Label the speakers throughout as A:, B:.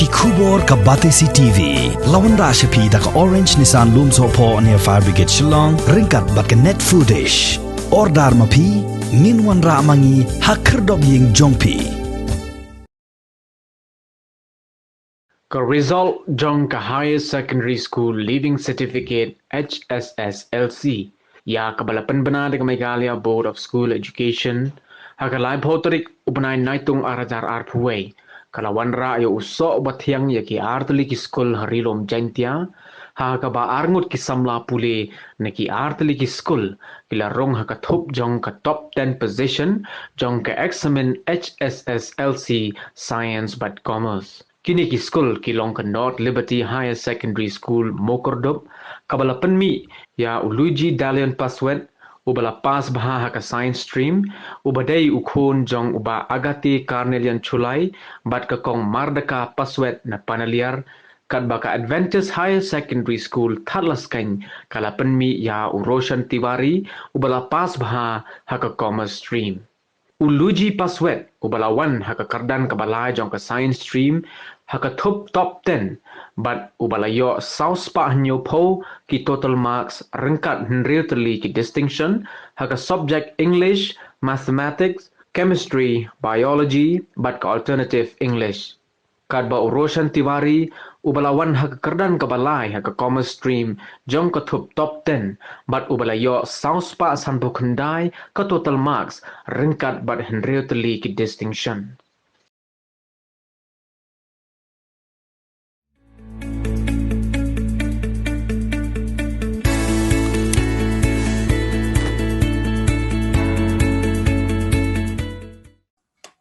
A: Kubor ka Batesi TV. Lawan Rashapi da ka Orange Nissan Loom Sopo near Fire Brigade Shillong. Ringkat bat ka net foodish. Ordar mapi. Minwan ra mangi hakerdog ying jongpi.
B: Ka Resol jong ka Higher Secondary School Leaving Certificate Hsslc ya kabalapan bana de Meghalaya Board of School Education hakalai photorik upanai naitung arajar arpuway kalawan ra ayo uso bathiang ya ki artli ki school Rilum Jaiñtia ha ka ba arngut ki samla pule ne ki artli ki school kila rong ha ka thop jong ka top 10 position jong ka examen Hsslc Science but Commerce. Kini ki school kilong ka North Liberty Higher Secondary School Mokordop kabala penmi ya uluji dalian paswet ubala pas baha ka science stream ubadai ukhon jong uba agati karnelian chulai bat ka kong mardaka paswet na panaliar kat baka Adventist Higher Secondary School Thadlas kain kala penmi ya uroshan tiwari ubala pas baha ka commerce stream. Uluji paswet ubalawan haka kardan kabalai jong ka science stream haka top 10 but ubalayo saus pa hanyo po ki total marks rengkat henril terli ki distinction haka subject English, mathematics, chemistry, biology but ka alternative English. Kadba uroshan tiwari ubalawan haka kardan kabalai haka commerce stream jong ka top 10 but ubalayo saus pa sanpo khandai ka total marks ringkat but henril terli ki distinction.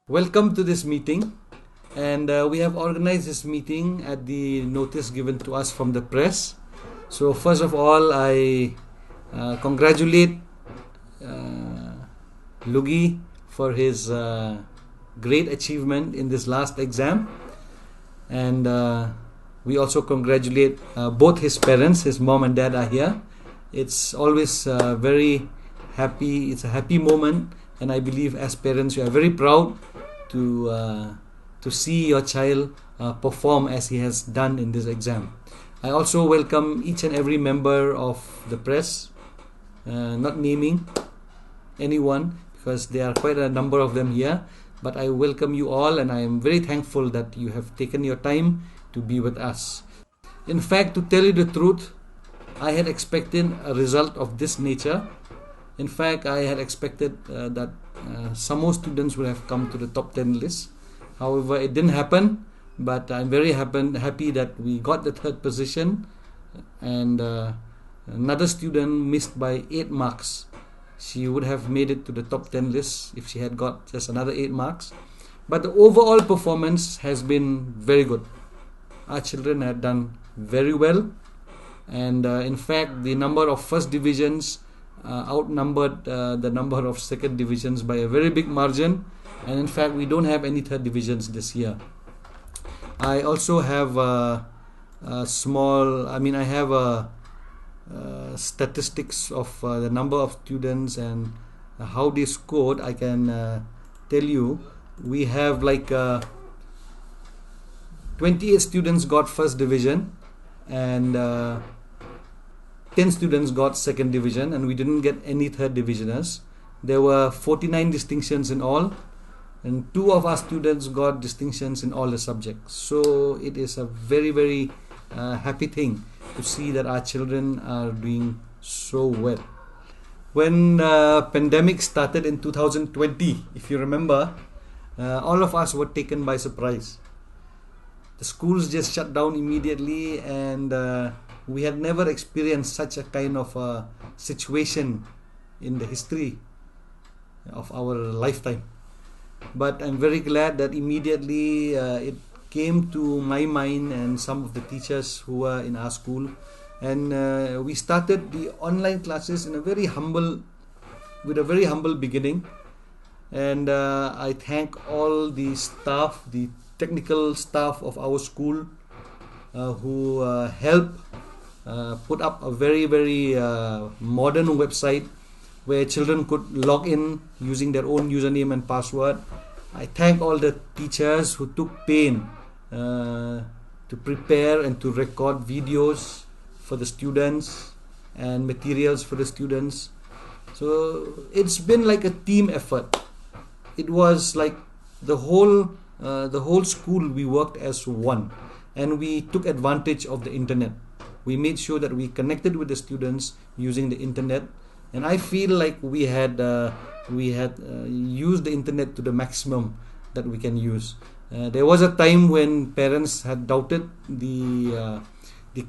C: Welcome to this meeting, and we have organized this meeting at the notice given to us from the press. So first of all, I congratulate Lugi for his great achievement in this last exam, and we also congratulate both his parents. His mom and dad are here. It's always very happy. It's a happy moment, and I believe as parents you are very proud to see your child perform as he has done in this exam. I also welcome each and every member of the press, not naming anyone because there are quite a number of them here, but I welcome you all, and I am very thankful that you have taken your time to be with us. In fact, to tell you the truth, I had expected a result of this nature. In fact, I had expected that some more students would have come to the top 10 list. However, it didn't happen, but I'm very happy that we got the third position, and another student missed by 8 marks. She would have made it to the top 10 list if she had got just another 8 marks. But the overall performance has been very good. Our children have done very well, and in fact, the number of first divisions outnumbered the number of second divisions by a very big margin, and in fact we don't have any third divisions this year. I also have statistics of the number of students and how they scored. I can tell you we have 28 students got first division, and 10 students got second division, and we didn't get any third divisioners. There were 49 distinctions in all, and 2 of our students got distinctions in all the subjects. So it is a very, very happy thing to see that our children are doing so well. When the pandemic started in 2020, if you remember, all of us were taken by surprise. The schools just shut down immediately, and we had never experienced such a kind of situation in the history of our lifetime. But I'm very glad that immediately it came to my mind and some of the teachers who were in our school, and we started the online classes with a very humble beginning. And I thank all the staff, the technical staff of our school who helped put up a very, very modern website where children could log in using their own username and password. I thank all the teachers who took pain to prepare and to record videos for the students and materials for the students. So it's been like a team effort. It was like the whole school, we worked as one, and we took advantage of the internet. We made sure that we connected with the students using the internet, and I feel like we had used the internet to the maximum that we can use. There was a time when parents had doubted the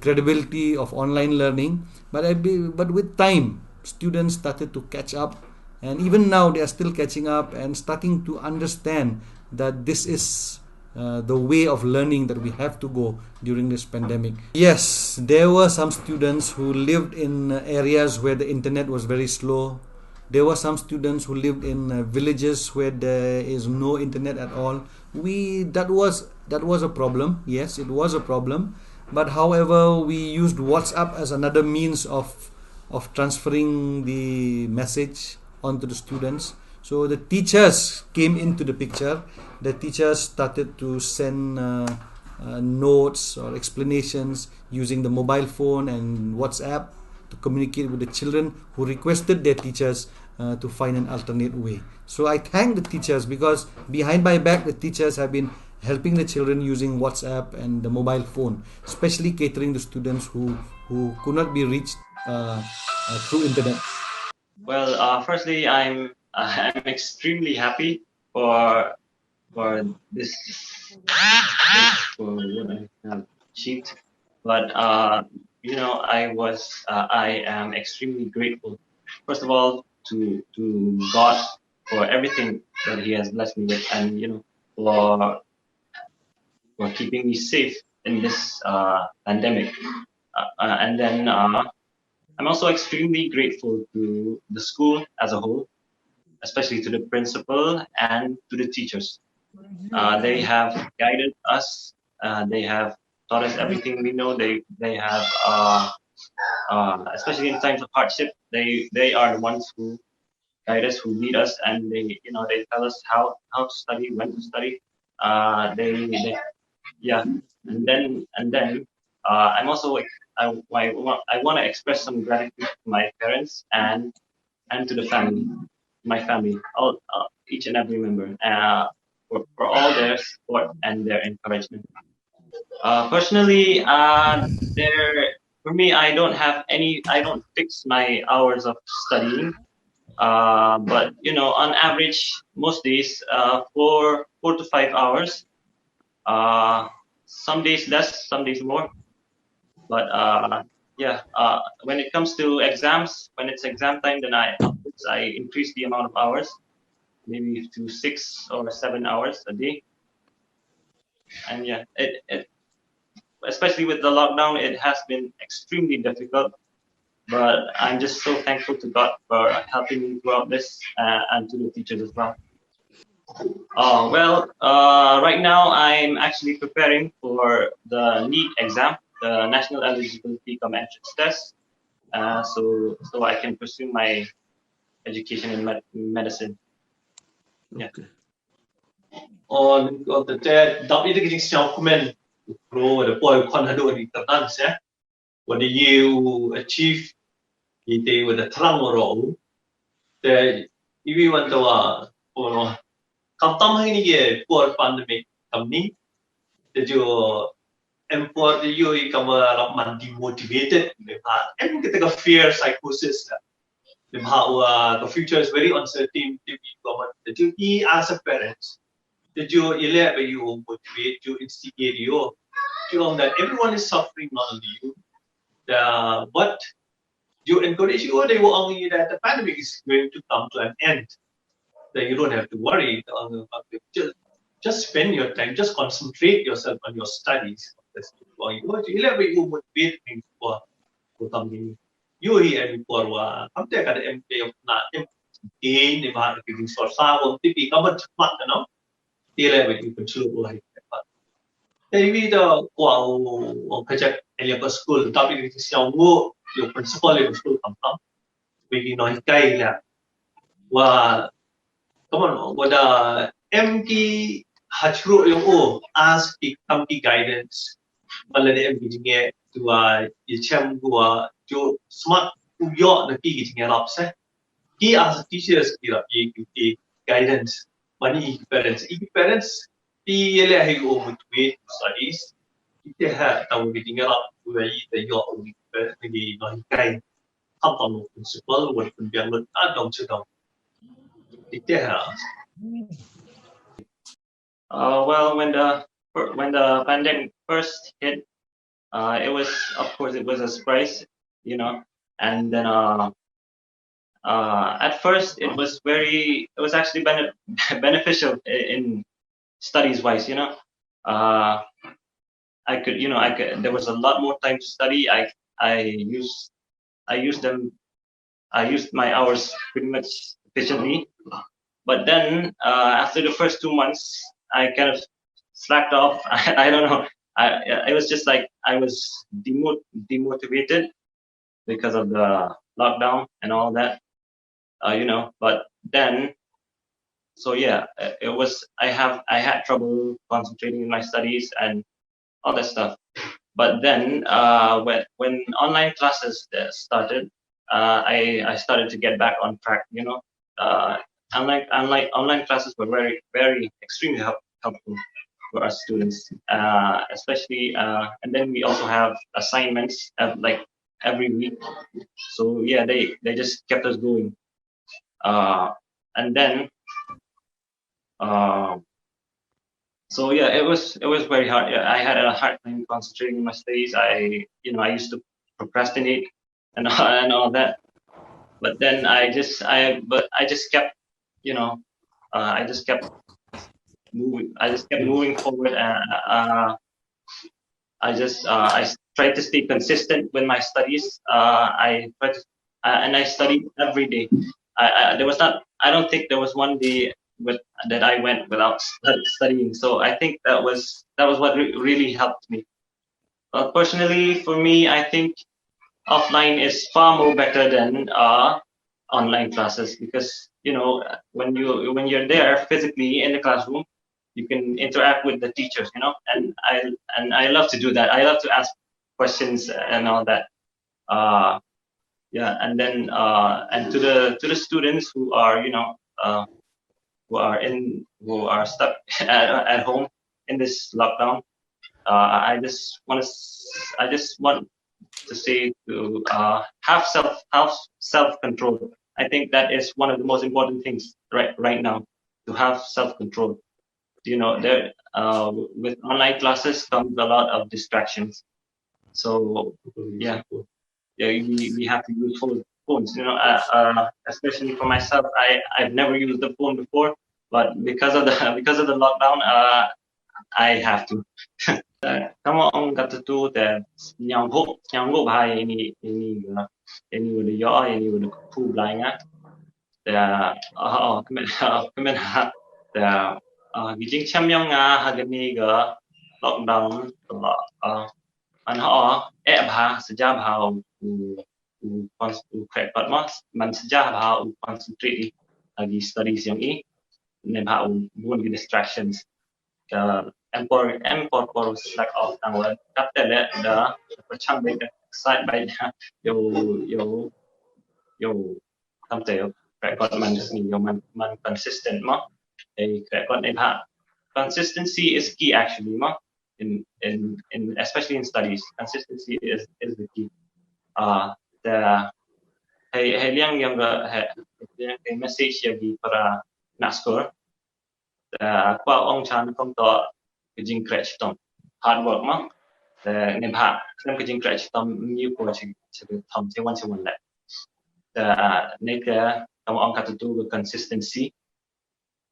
C: credibility of online learning, but with time, students started to catch up, and even now they are still catching up and starting to understand that this is the way of learning that we have to go during this pandemic. Yes, there were some students who lived in areas where the internet was very slow. There were some students who lived in villages where there is no internet at all. That was a problem. Yes, it was a problem. But however, we used WhatsApp as another means of transferring the message onto the students. So the teachers came into the picture. The teachers started to send notes or explanations using the mobile phone and WhatsApp to communicate with the children who requested their teachers to find an alternate way. So I thank the teachers, because behind my back, the teachers have been helping the children using WhatsApp and the mobile phone, especially catering to students who could not be reached through internet.
D: Well, firstly, I'm extremely happy for this for what I have achieved. But I am extremely grateful. First of all, to God for everything that He has blessed me with, and for keeping me safe in this pandemic. And then I'm also extremely grateful to the school as a whole, especially to the principal and to the teachers. They have guided us. They have taught us everything we know. They have, especially in times of hardship, they are the ones who guide us, who lead us, and they tell us how to study, when to study. They yeah, and then I'm also I want to express some gratitude to my parents and to the family, my family, all each and every member, for all their support and their encouragement. Personally, there for me, I don't fix my hours of studying. But on average, most days, 4 to 5 hours. Some days less, some days more. But when it comes to exams, when it's exam time, then I increase the amount of hours, maybe to 6 or 7 hours a day. And yeah, it especially with the lockdown, it has been extremely difficult. But I'm just so thankful to God for helping me throughout this, and to the teachers as well. Right now I'm actually preparing for the NEET exam, the National Eligibility Come Entrance Test, so I can pursue my education in medicine. Yeah.
E: On the W document pro the boy conhado di tertans ya. When you achieve it with the trangoro, the you want to kamtam ini ye for pandemic kamni that you employ you kama man demotivated and kita ka fear psychosis the future is very uncertain that you as a parent that you motivate you instigate you that everyone is suffering, not only you. But you encourage you, they will only that the pandemic is going to come to an end. That you don't have to worry. Just spend your time, just concentrate yourself on your studies. That's for you. You motivate me for something. You and for I'm taking the MP of not gain if I can sort of TV come at no. You control like maybe the project in school, tapi di siang mo yung principal yung school tamtam, maybe no hikay la, come on, wada MT hachro yung ask the guidance, mà là em bị nghe tua chem tua cho smart uyo na ki nghe lọc se ki as teachers ki la ki guidance mani parents pi ele hay o mutwe studies ki ha tau ki nghe lọc tua te yo ni no kai không tao một principal một phần việc luật đồng chưa đồng ki ha.
D: Well, when the pandemic first hit, it was, of course, it was a surprise, you know, and then at first it was actually beneficial in studies wise, you know. There was a lot more time to study. I used I used them I used my hours pretty much efficiently. But then after the first 2 months, I kind of slacked off. I don't know. It was just like I was demotivated because of the lockdown and all that, you know. But then, so yeah, it was. I had trouble concentrating in my studies and all that stuff. But then, when online classes started, I started to get back on track. You know, online classes were very extremely helpful for us students, especially. And then we also have assignments like every week. So yeah, they just kept us going. And then. So yeah, it was very hard. Yeah, I had a hard time concentrating in my studies. I used to procrastinate and and all that. But then I just kept, you know, I just kept moving. I just kept moving forward, and I tried to stay consistent with my studies. I tried to, and I studied every day. There was not. I don't think there was one day that I went without studying. So I think that was what really helped me. Personally, for me, I think offline is far more better than online classes, because when you're there physically in the classroom, you can interact with the teachers, and I love to do that. I love to ask questions and all that. Yeah, and then and to the students who are who are stuck at home in this lockdown. I just want to say to have self control. I think that is one of the most important things right now, to have self control. There with online classes comes a lot of distractions. So yeah, yeah, we have to use phones. Especially for myself, I've never used the phone before, but because of the because of the lockdown, I have to. Kamu ông kata tu te nyanggo bahaya ini udah yo ini udah ku blanga te kemen te gijing chamyong hagani ga lockdown an bha seja bha u krekot mas man seja bha u concentrate lagi studies yang ne bha u buon distractions empor slack off tangwa kaptele da perchang be side by yo yo yo kamte record man ni yo man consistent ma record ne ha consistency is key actually ma in especially in studies. Consistency is the key. The hey liang yang cái message lagi para naskor qua ông chan không to cái jing crash tom hard work mà nên hạ xem cái jing crash tom như của chỉ thầm chỉ one lại nên cái ông cắt tu cái consistency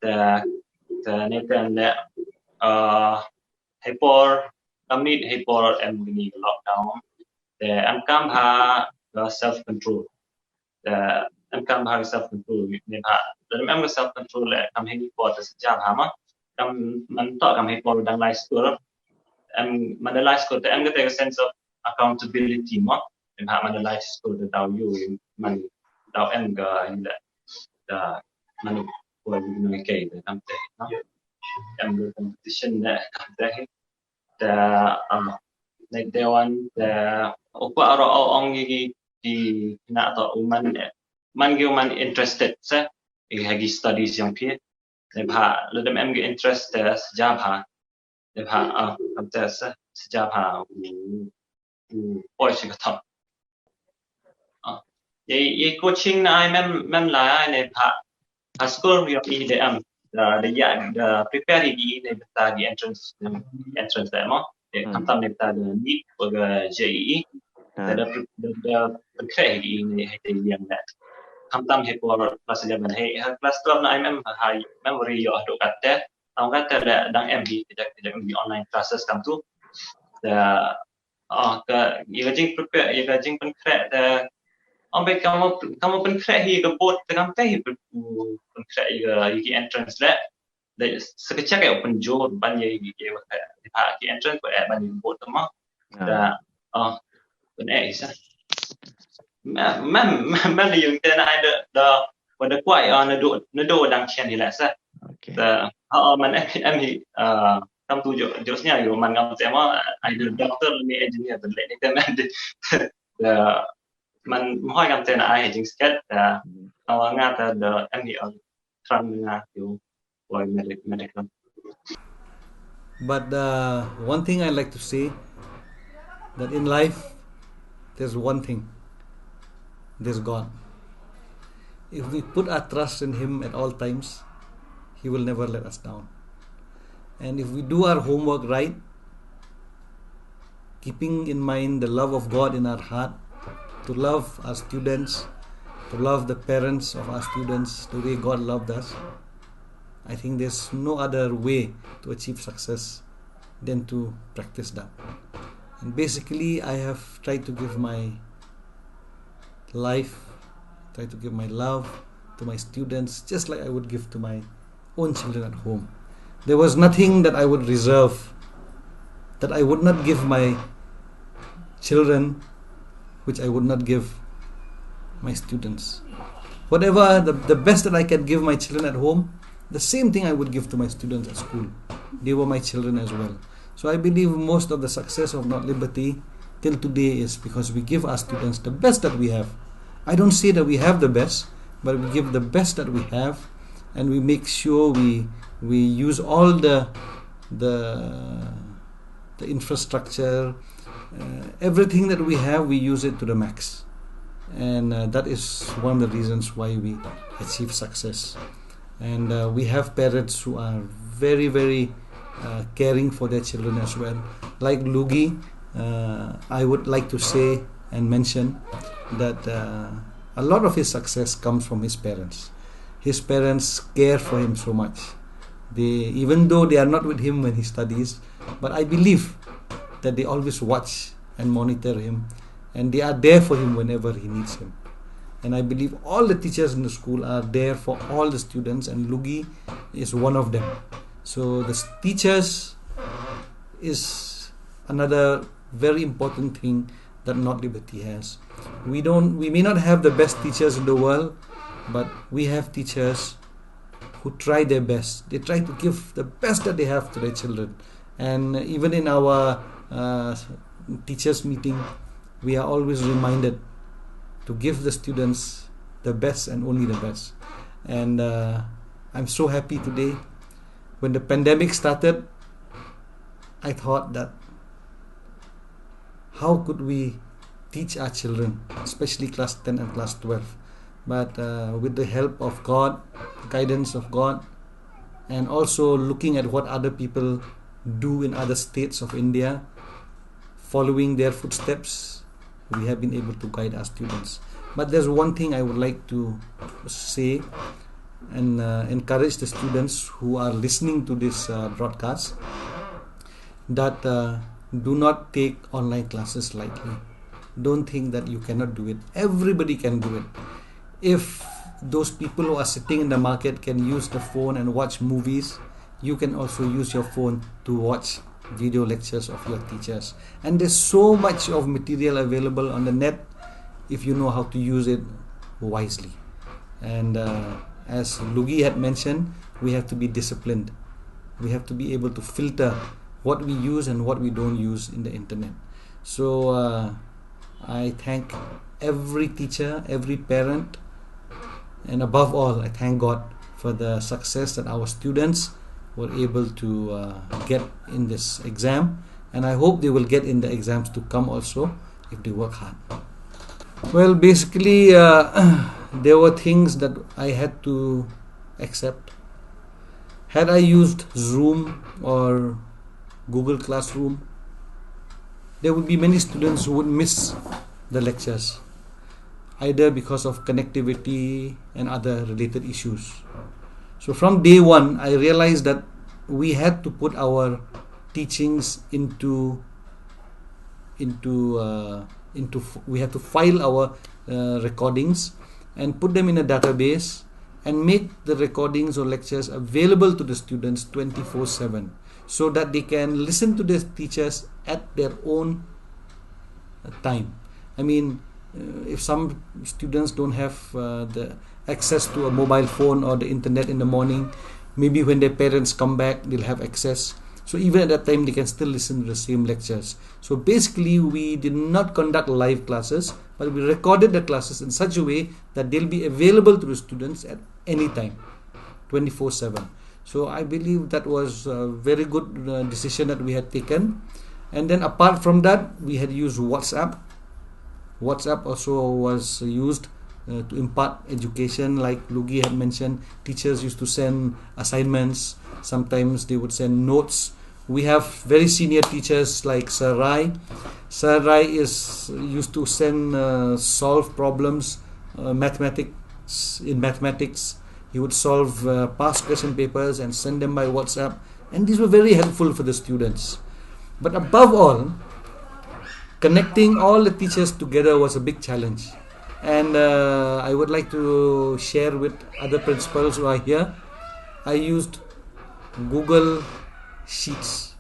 D: nên cái là hay por kami hay por em gini lockdown em cam ha self control em cam ha self control nên hạ dalam em self control là kami hay por sejak hama man to kami por dang life school man life school em get a sense of accountability mo em ha man life school de tao you man tao em ga da man por ni ke de tam te no em go competition de tam te da like they want the opa aro ong gi na to man gi man interested sa i hagi studies yang phi le bha le dem em gi interest ja bha le bha kam ta sa ja bha oi shi ka thap ye coaching na ai mem la ai ne bha school yo i de am the prepare di ne ta di entrance da mo de kam tam ne ta de NEET or JEE the prepare di ne hai te yang da kam tam he ko class 11 he class 12 na mem hai memory yo do kat te tong kat te dang MB tidak MB online classes kam tu the ke ye jing prepare ye jing pen kre the baik kamu pen kre hi ke bot kam te hi pen kre ye entrance le de sekecak ya open job ban ye ye entrance ko ban ye bot ma da pen isa mem yung te na the when the quite na do dang chen ni la sa the man em hi kam tu josnya yo man ngam se ma either doctor ni engineer ben le ni te man the man hoi ngam te na ai jing sket nga ta the em hi tran nga yo boy medical.
C: But one thing I like to say, that in life there's one thing, there's God. If we put our trust in Him at all times, He will never let us down. And if we do our homework right, keeping in mind the love of God in our heart, to love our students, to love the parents of our students the way God loved us, I think there's no other way to achieve success than to practice that. And basically, I have tried to give my life, try to give my love to my students just like I would give to my own children at home. There was nothing that I would reserve, that I would not give my children, which I would not give my students. Whatever the best that I can give my children at home, the same thing I would give to my students at school. They were my children as well. So I believe most of the success of Not Liberty till today is because we give our students the best that we have. I don't say that we have the best, but we give the best that we have, and we make sure we use all the infrastructure, everything that we have, we use it to the max. And that is one of the reasons why we achieve success. And we have parents who are very, very caring for their children as well. Like Lugi, I would like to say and mention that a lot of his success comes from his parents. His parents care for him so much. Even though they are not with him when he studies, but I believe that they always watch and monitor him, and they are there for him whenever he needs him. And I believe all the teachers in the school are there for all the students, and Lugi is one of them. So the teachers is another very important thing that Not Liberty has. We may not have the best teachers in the world, but we have teachers who try their best. They try to give the best that they have to their children. And even in our teachers meeting, we are always reminded to give the students the best and only the best. And I'm so happy today. When the pandemic started, I thought that how could we teach our children, especially class 10 and class 12. But with the help of God, guidance of God, and also looking at what other people do in other states of India, following their footsteps, we have been able to guide our students. But there's one thing I would like to say and encourage the students who are listening to this broadcast, that do not take online classes lightly. Don't think that you cannot do it. Everybody can do it. If those people who are sitting in the market can use the phone and watch movies, you can also use your phone to watch video lectures of your teachers. And there's so much of material available on the net if you know how to use it wisely. And as Lugi had mentioned, we have to be disciplined. We have to be able to filter what we use and what we don't use in the internet. So I thank every teacher, every parent, and above all, I thank God for the success that our students were able to get in this exam, and I hope they will get in the exams to come also if they work hard. Well, basically, there were things that I had to accept. Had I used Zoom or Google Classroom, there would be many students who would miss the lectures, either because of connectivity and other related issues. So from day one, I realized that we had to put our teachings we had to file our recordings and put them in a database and make the recordings or lectures available to the students 24/7, so that they can listen to the teachers at their own time. I mean, if some students don't have the access to a mobile phone or the internet in the morning, maybe when their parents come back, they'll have access. So even at that time, they can still listen to the same lectures. So basically, we did not conduct live classes, but we recorded the classes in such a way that they'll be available to the students at any time, 24/7. So I believe that was a very good decision that we had taken. And then apart from that, we had used WhatsApp. WhatsApp also was used to impart education. Like Lugi had mentioned, teachers used to send assignments. Sometimes they would send notes. We have very senior teachers like Sir Rai. Sir Rai used to send solve problems, mathematics. He would solve past question papers and send them by WhatsApp, and these were very helpful for the students. But above all, connecting all the teachers together was a big challenge. And I would like to share with other principals who are here. I used Google Sheets.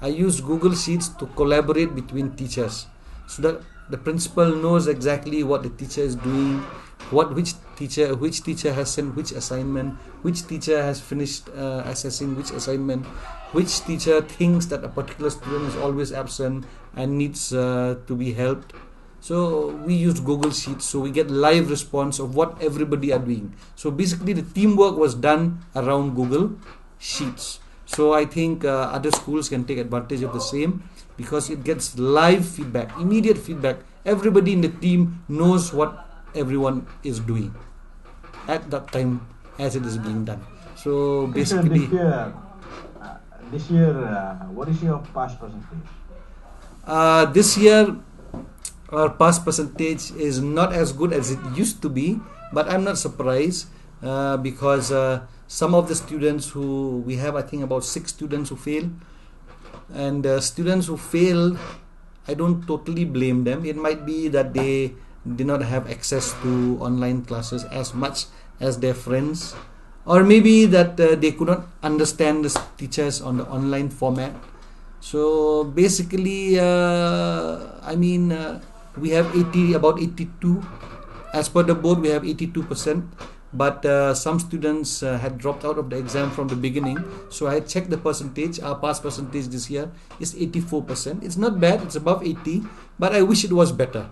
C: I used Google Sheets to collaborate between teachers, so that the principal knows exactly what the teacher is doing, which teacher has sent which assignment, which teacher has finished assessing which assignment, which teacher thinks that a particular student is always absent and needs to be helped. So we use Google Sheets, so we get live response of what everybody are doing. So basically the teamwork was done around Google Sheets. So I think other schools can take advantage of the same, because it gets live feedback, immediate feedback. Everybody in the team knows what everyone is doing at that time as it is being done. So basically,
F: this year, what is your pass percentage?
C: This year our pass percentage is not as good as it used to be, but I'm not surprised because some of the students who we have, I think about 6 students who fail, and students who fail, I don't totally blame them. It might be that they did not have access to online classes as much as their friends, or maybe that they could not understand the teachers on the online format. So basically, we have about 82. As per the board, we have 82%. But some students had dropped out of the exam from the beginning. So I checked the percentage. Our pass percentage this year is 84%. It's not bad. It's above 80. But I wish it was better.